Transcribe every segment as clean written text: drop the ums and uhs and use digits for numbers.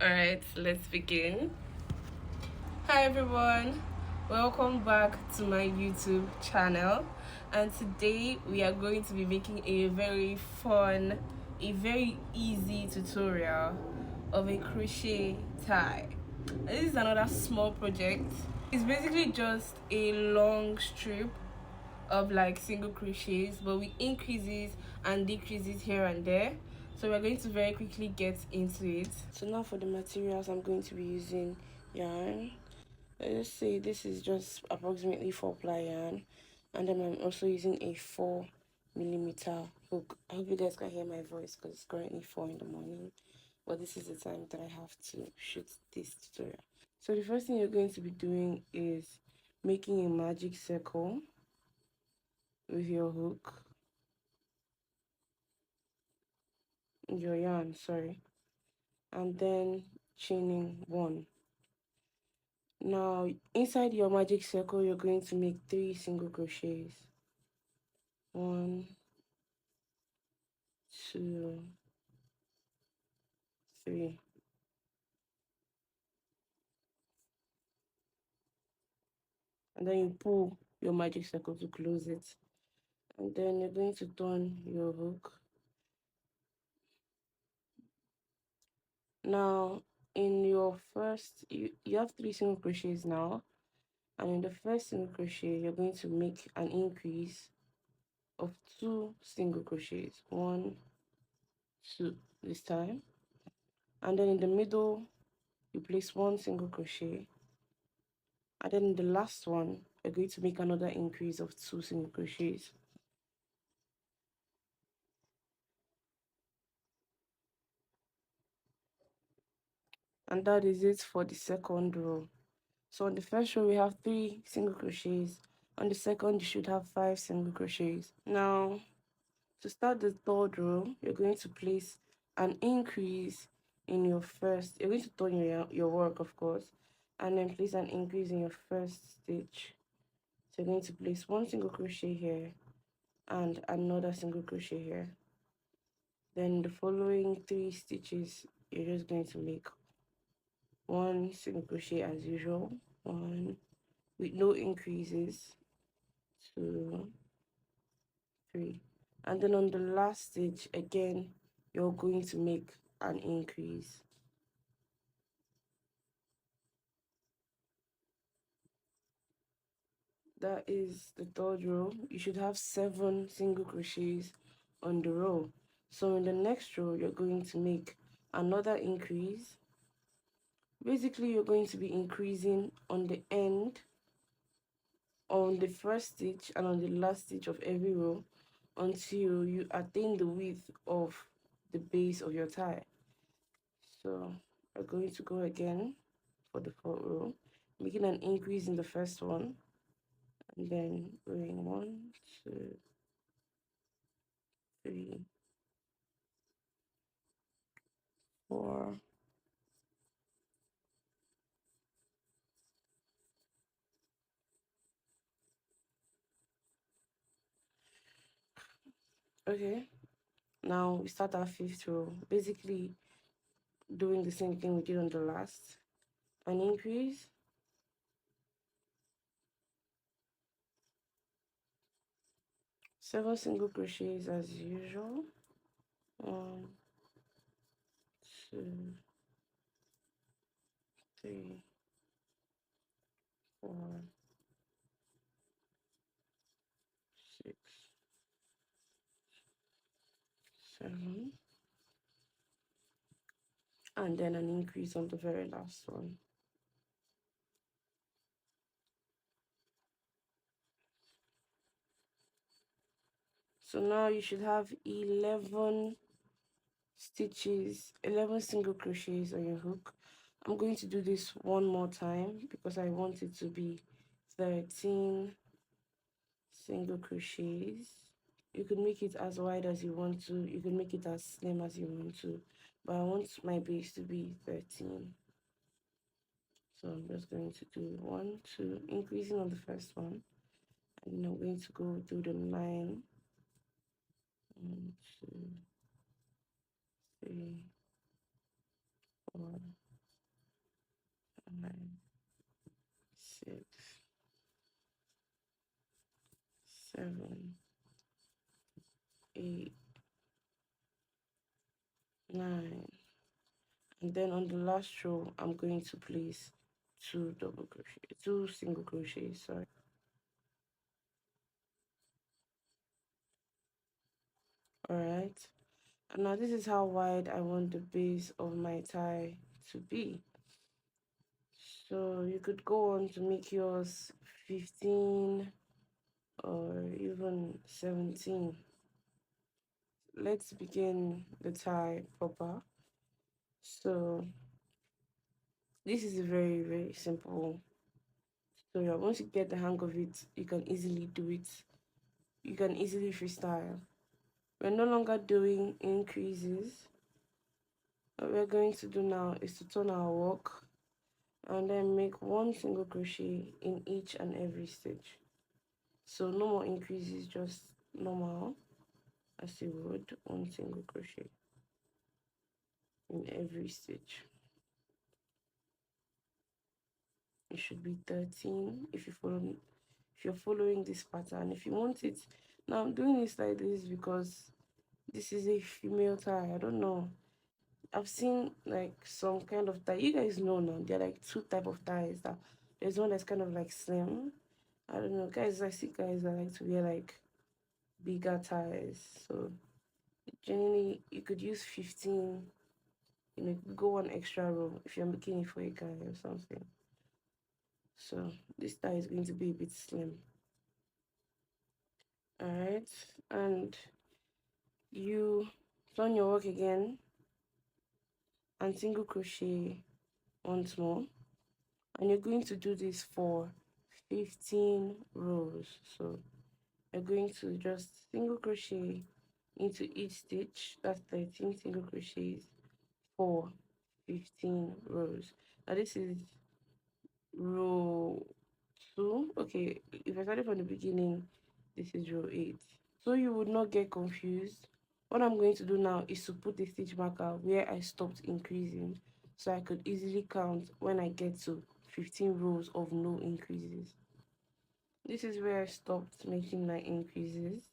Alright, let's begin. Hi everyone, welcome back to my YouTube channel. And today we are going to be making a very fun, a very easy tutorial of a crochet tie. This is another small project. It's basically just a long strip of like single crochets, but with increases and decreases here and there. So we're going to very quickly get into it. So now for the materials, I'm going to be using yarn. Let's say this is just approximately 4-ply yarn, and then I'm also using a 4mm hook. I hope you guys can hear my voice because it's currently 4 in the morning, but this is the time that I have to shoot this tutorial. So the first thing you're going to be doing is making a magic circle with your hook, your yarn, sorry, and then chaining 1. Now inside your magic circle you're going to make 3 single crochets. 1, 2, 3. And then you pull your magic circle to close it, and then you're going to turn your hook. Now in your first, you have 3 single crochets now, and in the first single crochet you're going to make an increase of 2 single crochets. 1, 2 this time, and then in the middle you place 1 single crochet, and then in the last one you're going to make another increase of 2 single crochets. And that is it for the second row. So on the first row we have 3 single crochets, on the second you should have 5 single crochets. Now to start the third row you're going to place an increase in your first, you're going to turn your work of course, and then place an increase in your first stitch. So you're going to place 1 single crochet here and another single crochet here. Then the following 3 stitches you're just going to make 1 single crochet as usual, 1 with no increases, 2, 3, and then on the last stitch again you're going to make an increase. That is the third row. You should have 7 single crochets on the row. So in the next row you're going to make another increase. Basically you're going to be increasing on the end, on the first stitch and on the last stitch of every row until you attain the width of the base of your tie. So we're going to go again for the fourth row, making an increase in the first one, and then going 1, 2, 3, 4. Okay, now we start our fifth row, basically doing the same thing we did on the last. An increase, 7 single crochets as usual, 1, 2, 3, 4, 6, 7, and then an increase on the very last one. So now you should have 11 stitches, 11 single crochets on your hook. I'm going to do this one more time because I want it to be 13 single crochets. You can make it as wide as you want to, you can make it as slim as you want to, but I want my base to be 13. So I'm just going to do 1, 2, increasing on the first one, and then I'm going to go through the 9, 1, 2, 3, 4, 9, 6, 7, 8, 9, and then on the last row I'm going to place two single crochets, sorry. All right, and now this is how wide I want the base of my tie to be. So you could go on to make yours 15 or even 17. Let's begin the tie proper. So this is a very, very simple tutorial. Once you get the hang of it, you can easily do it. You can easily freestyle. We're no longer doing increases. What we're going to do now is to turn our work and then make one single crochet in each and every stitch. So no more increases, just normal as you would, one single crochet in every stitch. It should be 13 if you're following this pattern. If you want it, now I'm doing this like this because this is a female tie. I don't know, I've seen like some kind of tie, you guys know now, there are like two type of ties. That there's one that's kind of like slim. I don't know, guys, I see guys that like to wear like bigger ties. So generally you could use 15, you know, go one extra row if you're making it for a guy or something. So this tie is going to be a bit slim. All right, and you turn your work again and single crochet once more, and you're going to do this for 15 rows. So you're going to just single crochet into each stitch. That's 13 single crochets for 15 rows. Now this is row 2. Okay, if I started from the beginning, this is row 8. So you would not get confused, what I'm going to do now is to put the stitch marker where I stopped increasing, so I could easily count when I get to 15 rows of no increases. This is where I stopped making my increases.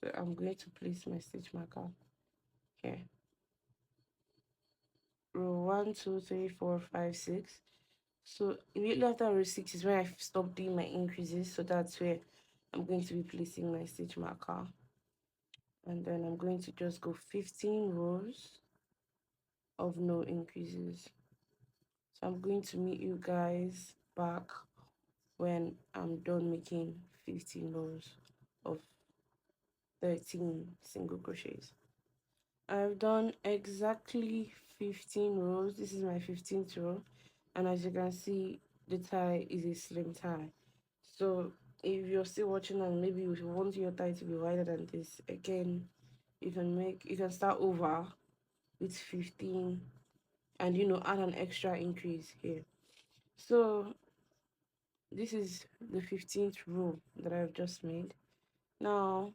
So I'm going to place my stitch marker here. Row 1, 2, 3, 4, 5, 6. So immediately after row 6 is when I stopped doing my increases. So that's where I'm going to be placing my stitch marker. And then I'm going to just go 15 rows of no increases. So I'm going to meet you guys back when I'm done making 15 rows of 13 single crochets. I've done exactly 15 rows. This is my 15th row, and as you can see, the tie is a slim tie. So if you're still watching and maybe you want your tie to be wider than this, again, you can start over with 15 and add an extra increase here. So this is the 15th row that I've just made. Now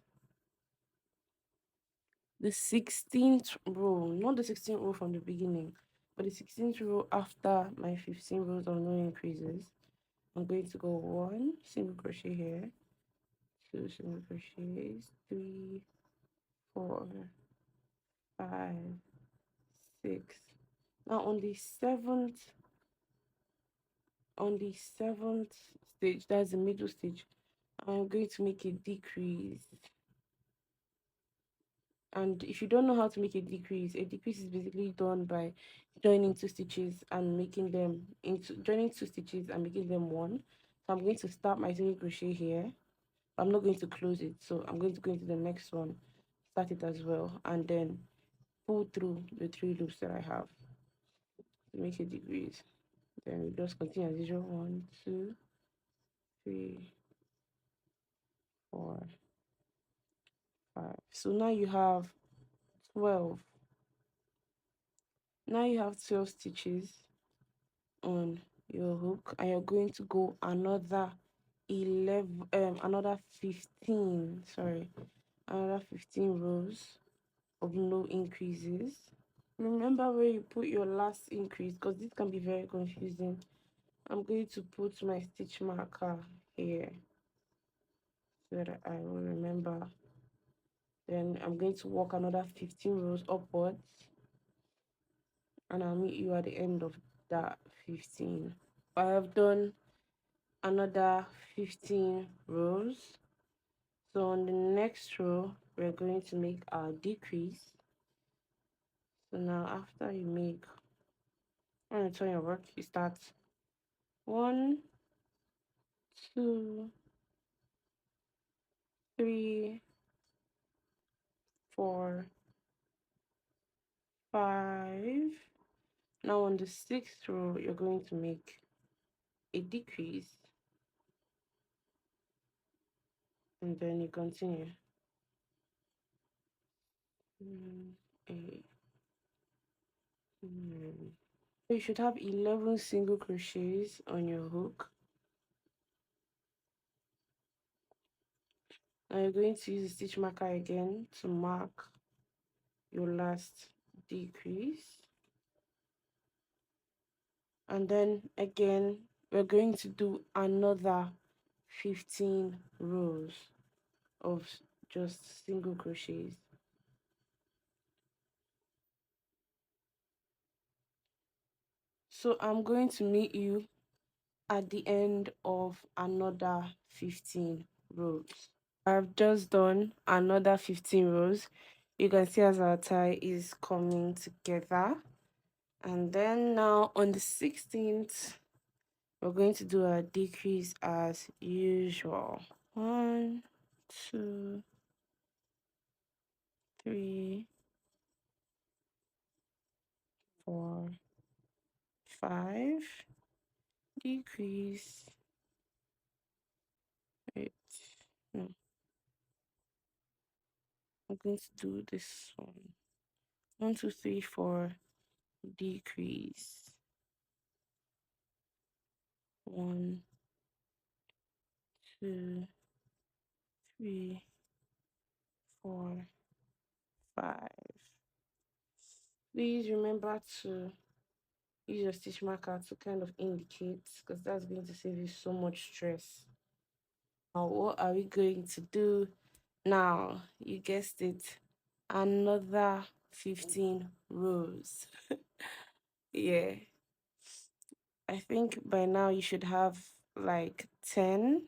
the 16th row, not the 16th row from the beginning, but the 16th row after my 15 rows of no increases, I'm going to go 1 single crochet here, 2 single crochets, 3, 4, 5, 6. Now on the seventh stage, that's the middle stage, I'm going to make a decrease. And if you don't know how to make a decrease is basically done by joining two stitches and making them into joining two stitches and making them one. So I'm going to start my single crochet here, but I'm not going to close it. So I'm going to go into the next one, start it as well, and then pull through the 3 loops that I have to make a decrease. Then we just continue as usual. 1, 2, 3, 4, 5. So now you have 12. Now you have 12 stitches on your hook, and you're going to go another 15 rows of no increases. remember where you put your last increase, because this can be very confusing. I'm going to put my stitch marker here so that I will remember. Then I'm going to walk another 15 rows upwards, and I'll meet you at the end of that 15. I have done another 15 rows. So on the next row, we're going to make our decrease. So now after you make, when you turn your work, you start 1, 2, 3, 4, 5. Now on the 6th row, you're going to make a decrease, and then you continue. 8, 9. So you should have 11 single crochets on your hook. Now you're going to use the stitch marker again to mark your last decrease, and then again we're going to do another 15 rows of just single crochets. So I'm going to meet you at the end of another 15 rows. I've just done another 15 rows. You can see as our tie is coming together. And then now on the 16th, we're going to do a decrease as usual. 1, 2, 3, 4, 5. Decrease. Wait, no, I'm going to do this one. 1, 2, 3, 4. Decrease. 1, 2, 3, 4, 5. Please remember to use your stitch marker to kind of indicate, because that's going to save you so much stress. Now what are we going to do now? You guessed it, another 15 rows. Yeah, I think by now you should have like 10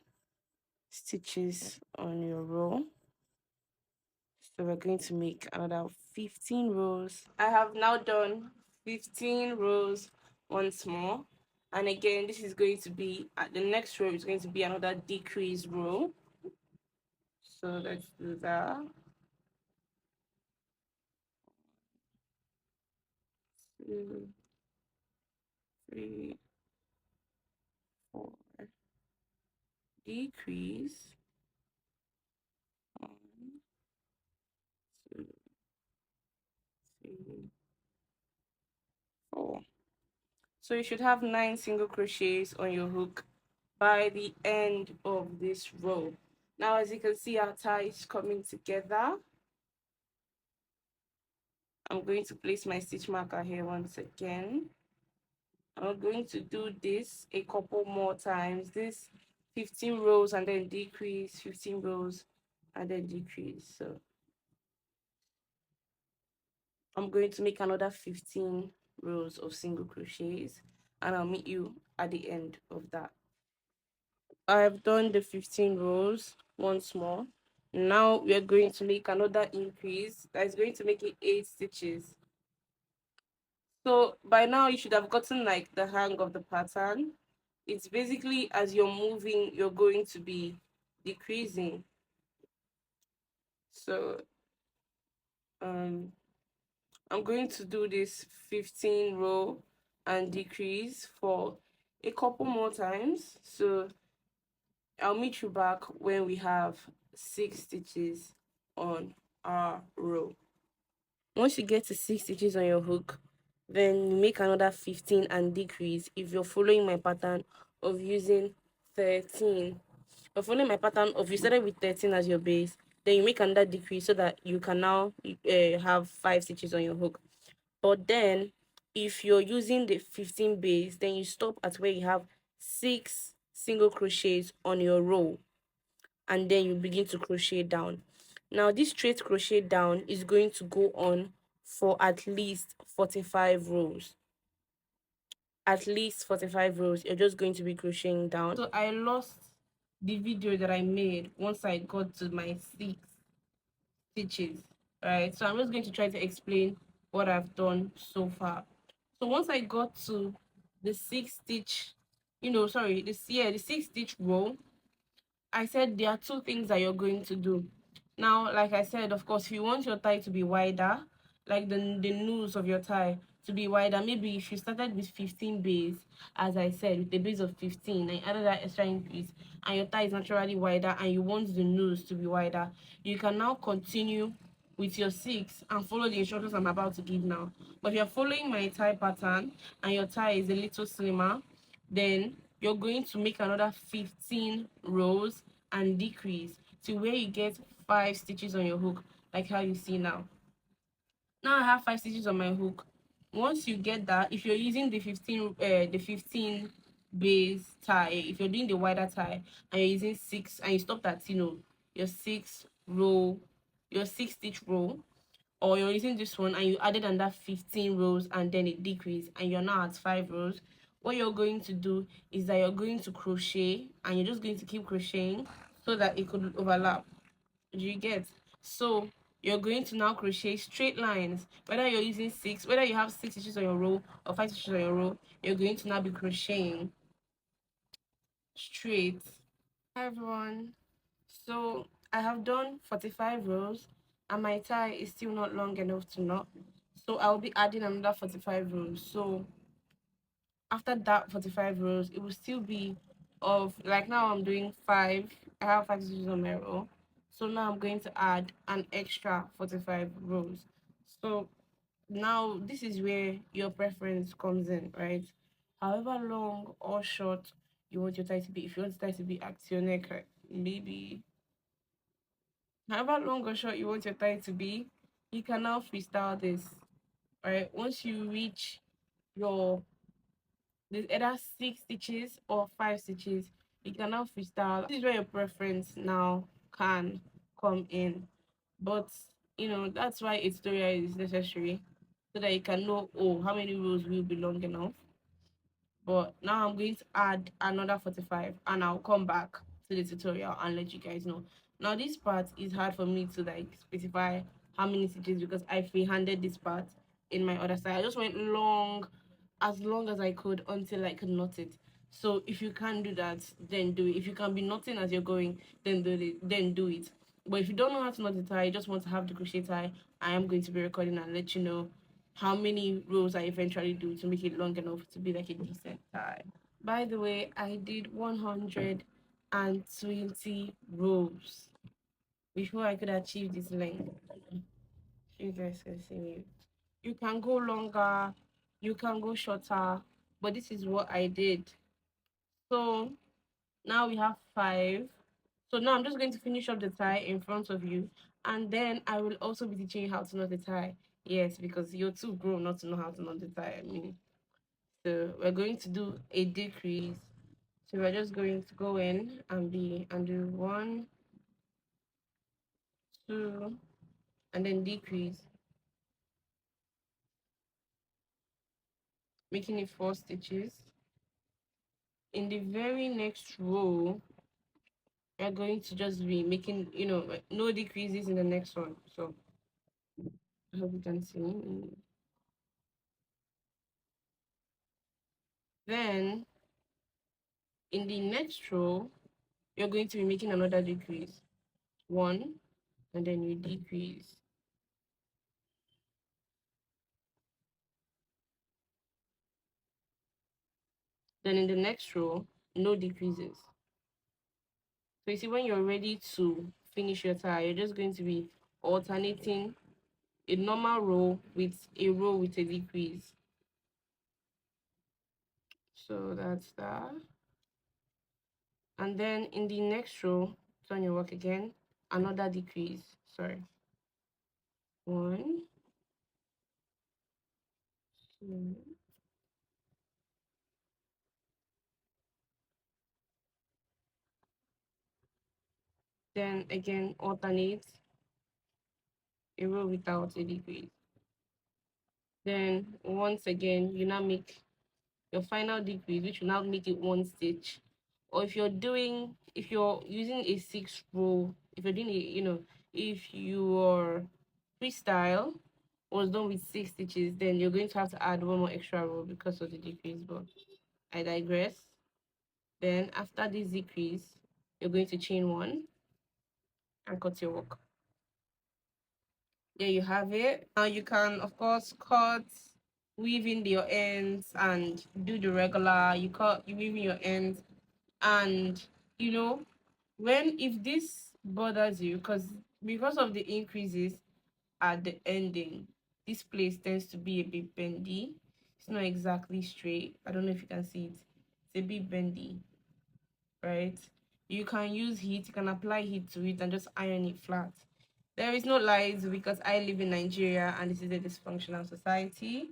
stitches on your row. So we're going to make another 15 rows. I have now done 15 rows once more. And again, this is going to be, at the next row is going to be another decrease row. So let's do that. 2, 3, 4. Decrease. 1, 2, 3, 4. So you should have 9 single crochets on your hook by the end of this row. Now, as you can see, our tie is coming together. I'm going to place my stitch marker here once again. I'm going to do this a couple more times. This 15 rows and then decrease, 15 rows and then decrease. So I'm going to make another 15 rows of single crochets, and I'll meet you at the end of that. I've done the 15 rows once more. Now we're going to make another increase that is going to make it 8 stitches. So by now you should have gotten like the hang of the pattern. It's basically as you're moving, you're going to be decreasing. So I'm going to do this 15 row and decrease for a couple more times. So I'll meet you back when we have 6 stitches on our row. Once you get to 6 stitches on your hook, then you make another 15 and decrease if you're following my pattern of using 13. But following my pattern of you started with 13 as your base, then you make another decrease so that you can now have 5 stitches on your hook. But then if you're using the 15 base, then you stop at where you have 6 single crochets on your row, and then you begin to crochet down. Now this straight crochet down is going to go on for at least 45 rows. At least 45 rows, you're just going to be crocheting down. So I lost the video that I made once I got to my 6 stitches, right? So I'm just going to try to explain what I've done so far. So once I got to the 6 stitch, sorry, the 6 stitch row, I said there are two things that you're going to do. Now, like I said, of course, if you want your tie to be wider, like the nose of your tie to be wider, maybe if you started with 15 base, as I said, with the base of 15, and you added that extra increase, and your tie is naturally wider, and you want the nose to be wider, you can now continue with your 6 and follow the instructions I'm about to give now. But if you're following my tie pattern and your tie is a little slimmer, then you're going to make another 15 rows and decrease to where you get 5 stitches on your hook, like how you see now. Now I have 5 stitches on my hook. Once you get that, if you're using the 15 base tie, if you're doing the wider tie and you're using 6 and you stopped at your 6 row, your 6 stitch row, or you're using this one and you added another 15 rows and then it decreased and you're now at 5 rows, what you're going to do is that you're going to crochet and you're just going to keep crocheting so that it could overlap. Do you get? So you're going to now crochet straight lines, whether you're using 6, whether you have 6 stitches on your row or 5 stitches on your row, you're going to now be crocheting straight. Hi everyone. So I have done 45 rows and my tie is still not long enough to knot, so I'll be adding another 45 rows. So after that 45 rows, it will still be of, like, now I'm doing 5, I have 5 stitches on my row, so now I'm going to add an extra 45 rows. So now this is where your preference comes in, right? However long or short you want your tie to be. If you want the tie to be at your neck, maybe however long or short you want your tie to be, you can now freestyle this. Right, once you reach your, there's either 6 stitches or 5 stitches, you can now freestyle. This is where your preference now can come in. But that's why a tutorial is necessary, so that you can know, oh, how many rows will be long enough. But now I'm going to add another 45 and I'll come back to the tutorial and let you guys know. Now this part is hard for me to like specify how many stitches, because I free-handed this part in my other side. I just went as long as I could until I could knot it. So if you can do that, then do it. If you can be knotting as you're going, then do it. But if you don't know how to knot the tie, you just want to have the crochet tie, I am going to be recording and let you know how many rows I eventually do to make it long enough to be like a decent tie. By the way, I did 120 rows before I could achieve this length. You guys can see me. You can go longer, you can go shorter, but this is what I did. So now we have 5. So now I'm just going to finish up the tie in front of you, and then I will also be teaching you how to knot the tie. Yes, because you're too grown not to know how to knot the tie. I mean, so we're going to do a decrease. So we're just going to go in and do 1, 2, and then decrease, making it 4 stitches. In the very next row, we're going to just be making, no decreases in the next one. So I hope you can see. Then in the next row, you're going to be making another decrease. 1, and then you decrease. Then in the next row, no decreases. So you see, when you're ready to finish your tie, you're just going to be alternating a normal row with a decrease. So that's that. And then in the next row, turn your work again, another decrease. Sorry. 1, Mm. Then again, alternate a row without a decrease. Then once again, you now make your final decrease, which will now make it one stitch. Or if you're using a 6 row, if you're doing a, if your freestyle was done with 6 stitches, then you're going to have to add one more extra row because of the decrease. But I digress. Then after this decrease, you're going to chain one and cut your work. There you have it. Now you can, of course, cut, weave in your ends and do the regular. You weave in your ends, and you know, if this bothers you, because of the increases at the ending, this place tends to be a bit bendy. It's not exactly straight. I don't know if you can see it. It's a bit bendy, right? You can use heat, you can apply heat to it and just iron it flat. There is no lies because I live in Nigeria and this is a dysfunctional society.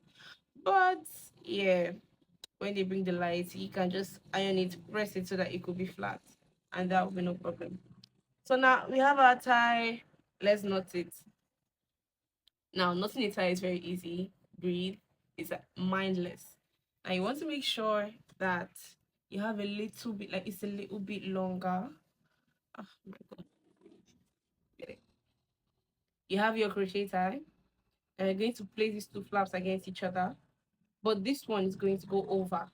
But yeah, when they bring the lights, you can just iron it, press it so that it could be flat, and that will be no problem. So now we have our tie. Let's knot it. Now, knotting a tie is very easy. Breathe. It's mindless. Now you want to make sure that you have a little bit, like it's a little bit longer. Oh my god. Get it. You have your crochet tie, and you're going to place these two flaps against each other. But this one is going to go over.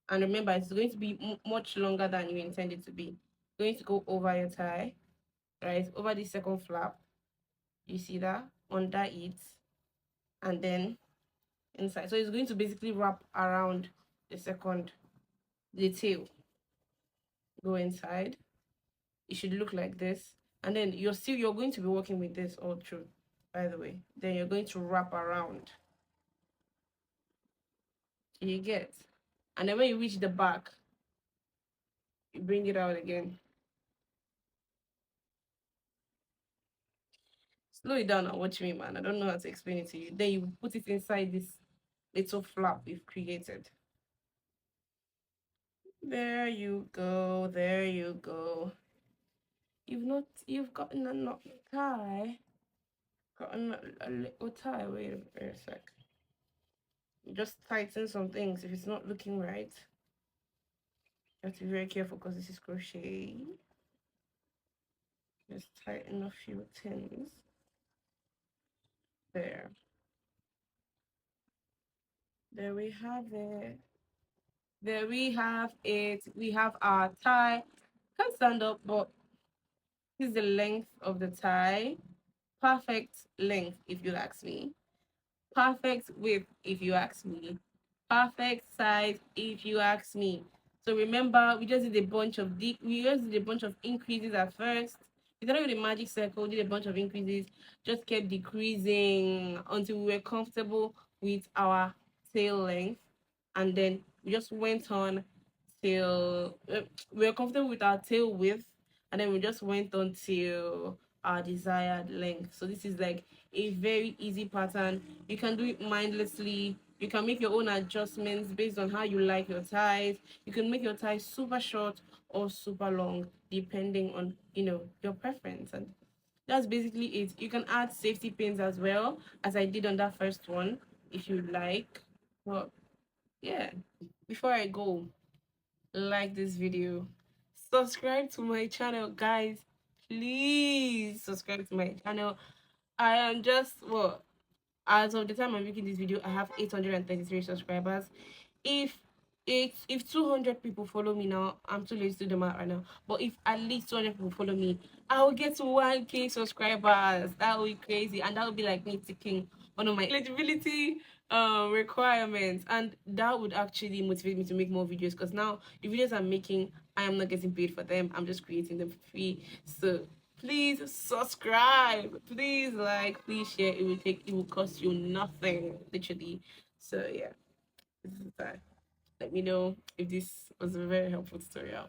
And remember, it's going to be much longer than you intended to be. Going to go over your tie, right? Over the second flap. You see that? Under it. And then inside. So it's going to basically wrap around the tail. Go inside. It should look like this. And then you're going to be working with this all through, by the way. Then you're going to wrap around. You get. And then when you reach the back, you bring it out again. Slow it down and watch me, man. I don't know how to explain it to you. Then you put it inside this little flap we've created. There you go. There you go. You've gotten a knot tie. Gotten a little tie. Wait a sec. Just tighten some things if it's not looking right. You have to be very careful because this is crochet. Just tighten a few things. There. There we have it. There we have it. We have our tie. Can't stand up, but this is the length of the tie. Perfect length, if you ask me. Perfect width, if you ask me. Perfect size, if you ask me. So remember, we just did a bunch of increases at first. We started with a magic circle, did a bunch of increases, just kept decreasing until we were comfortable with our tail length, and then we just went on till we were comfortable with our tail width, and then we just went on till our desired length. So this is like a very easy pattern. You can do it mindlessly. You can make your own adjustments based on how you like your ties. You can make your ties super short or super long depending on your preference. And that's basically it. You can add safety pins as well, as I did on that first one, if you like. Well, yeah. Before I go, like this video, subscribe to my channel, guys. Please subscribe to my channel. I am just, well, as of the time I'm making this video, I have 833 subscribers. if if 200 people follow me now, I'm too late to do the math right now, but if at least 200 people follow me, I will get to 1K subscribers. That would be crazy, and that would be like me ticking one of my eligibility requirements, and that would actually motivate me to make more videos, because now the videos I'm making, I am not getting paid for them. I'm just creating them for free. So please subscribe, please like, please share. It will cost you nothing, literally. So yeah, this is that. Let me know if this was a very helpful tutorial.